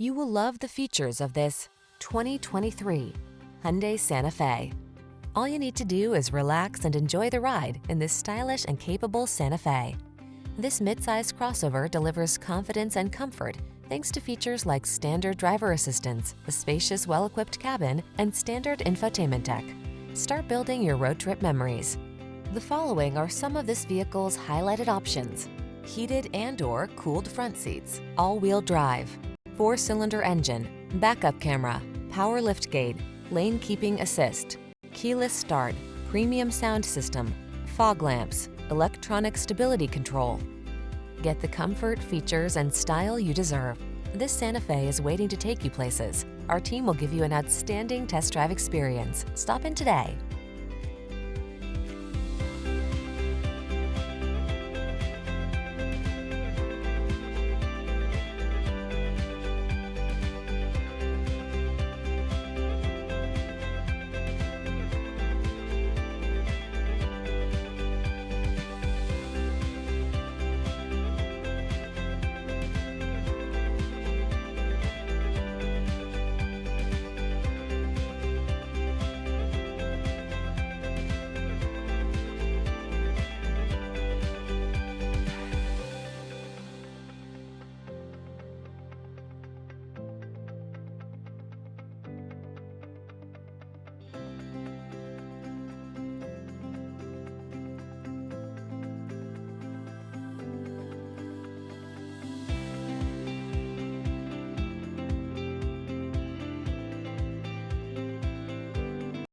You will love the features of this 2023 Hyundai Santa Fe. All you need to do is relax and enjoy the ride in this stylish and capable Santa Fe. This midsize crossover delivers confidence and comfort thanks to features like standard driver assistance, a spacious, well-equipped cabin, and standard infotainment tech. Start building your road trip memories. The following are some of this vehicle's highlighted options: heated and/or cooled front seats, all-wheel drive, 4-cylinder engine, backup camera, power liftgate, lane keeping assist, keyless start, premium sound system, fog lamps, electronic stability control. Get the comfort, features, and style you deserve. This Santa Fe is waiting to take you places. Our team will give you an outstanding test drive experience. Stop in today.